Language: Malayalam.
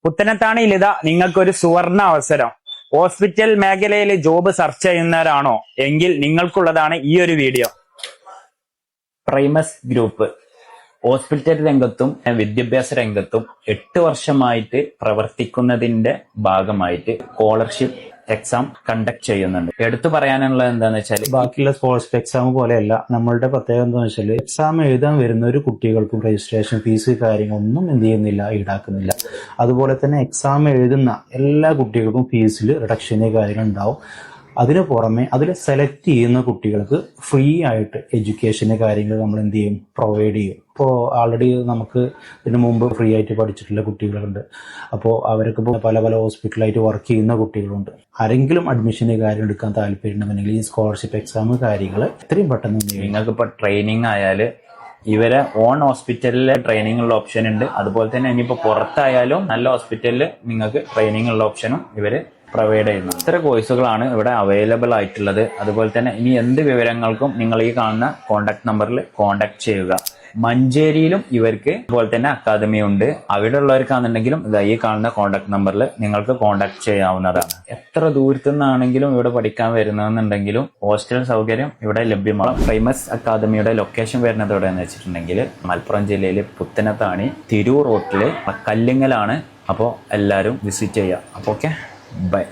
പുത്തനത്താണിയിൽ ഇതാ നിങ്ങൾക്കൊരു സുവർണ അവസരം. ഹോസ്പിറ്റൽ മേഖലയിൽ ജോബ് സെർച്ച് ചെയ്യുന്നവരാണോ എങ്കിൽ നിങ്ങൾക്കുള്ളതാണ് ഈ ഒരു വീഡിയോ. പ്രൈമസ് ഗ്രൂപ്പ് ഹോസ്പിറ്റൽ രംഗത്തും വിദ്യാഭ്യാസ രംഗത്തും 8 വർഷമായിട്ട് പ്രവർത്തിക്കുന്നതിന്റെ ഭാഗമായിട്ട് സ്കോളർഷിപ്പ് എക്സാം കണ്ടക്ട് ചെയ്യുന്നുണ്ട്. എടുത്തു പറയാനുള്ളത് എന്താന്ന് വെച്ചാൽ ബാക്കിയുള്ള സ്കോളർഷിപ്പ് എക്സാം പോലെയല്ല. നമ്മളുടെ പ്രത്യേകത എന്താണെന്ന് വെച്ചാൽ എക്സാം എഴുതാൻ വരുന്ന ഒരു കുട്ടികൾക്കും രജിസ്ട്രേഷൻ ഫീസ് കാര്യങ്ങളൊന്നും എന്ത് ചെയ്യുന്നില്ല, ഈടാക്കുന്നില്ല. അതുപോലെ തന്നെ എക്സാം എഴുതുന്ന എല്ലാ കുട്ടികൾക്കും ഫീസിൽ റിഡക്ഷന് കാര്യങ്ങൾ ഉണ്ടാവും. അതിന് പുറമെ അതിൽ സെലക്ട് ചെയ്യുന്ന കുട്ടികൾക്ക് ഫ്രീ ആയിട്ട് എഡ്യൂക്കേഷന് കാര്യങ്ങൾ നമ്മൾ എന്ത് ചെയ്യും, പ്രൊവൈഡ് ചെയ്യും. ഇപ്പോൾ ആൾറെഡി നമുക്ക് ഇതിനു മുമ്പ് ഫ്രീ ആയിട്ട് പഠിച്ചിട്ടുള്ള കുട്ടികളുണ്ട്. അപ്പോൾ അവർക്ക് ഇപ്പോൾ പല പല ഹോസ്പിറ്റലായിട്ട് വർക്ക് ചെയ്യുന്ന കുട്ടികളുണ്ട്. ആരെങ്കിലും അഡ്മിഷന് കാര്യം എടുക്കാൻ താല്പര്യമുണ്ടെങ്കിൽ ഈ സ്കോളർഷിപ്പ് എക്സാം കാര്യങ്ങൾ എത്രയും പെട്ടെന്ന് നിങ്ങൾക്ക് ഇപ്പോൾ ട്രെയിനിങ് ആയാൽ ഇവരെ ഓൺ ഹോസ്പിറ്റലിലെ ട്രെയിനിങ് ഉള്ള ഓപ്ഷൻ ഉണ്ട്. അതുപോലെ തന്നെ ഇനിയിപ്പോൾ പുറത്തായാലും നല്ല ഹോസ്പിറ്റലിൽ നിങ്ങൾക്ക് ട്രെയിനിങ് ഉള്ള ഓപ്ഷനും ഇവര് പ്രൊവൈഡ് ചെയ്യുന്നു. ഇത്ര കോഴ്സുകളാണ് ഇവിടെ അവൈലബിൾ ആയിട്ടുള്ളത്. അതുപോലെ തന്നെ ഇനി എന്ത് വിവരങ്ങൾക്കും നിങ്ങൾ ഈ കാണുന്ന കോൺടാക്ട് നമ്പറിൽ കോൺടാക്ട് ചെയ്യുക. മഞ്ചേരിയിലും ഇവർക്ക് അതുപോലെ തന്നെ അക്കാദമി ഉണ്ട്. അവിടെ ഉള്ളവർക്കാണെന്നുണ്ടെങ്കിലും ഈ കാണുന്ന കോൺടാക്ട് നമ്പറിൽ നിങ്ങൾക്ക് കോൺടാക്ട് ചെയ്യാവുന്നതാണ്. എത്ര ദൂരത്തു നിന്നാണെങ്കിലും ഇവിടെ പഠിക്കാൻ വരുന്നതെന്നുണ്ടെങ്കിലും ഹോസ്റ്റൽ സൗകര്യം ഇവിടെ ലഭ്യമാണ്. പ്രൈമസ് അക്കാദമിയുടെ ലൊക്കേഷൻ വരുന്നത് എവിടെയെന്ന് വെച്ചിട്ടുണ്ടെങ്കിൽ മലപ്പുറം ജില്ലയിൽ പുത്തനത്താണി തിരൂർ റോട്ടില് കല്ലിങ്ങലാണ്. അപ്പോൾ എല്ലാവരും വിസിറ്റ് ചെയ്യുക. അപ്പോൾ ഓക്കെ, ബൈ.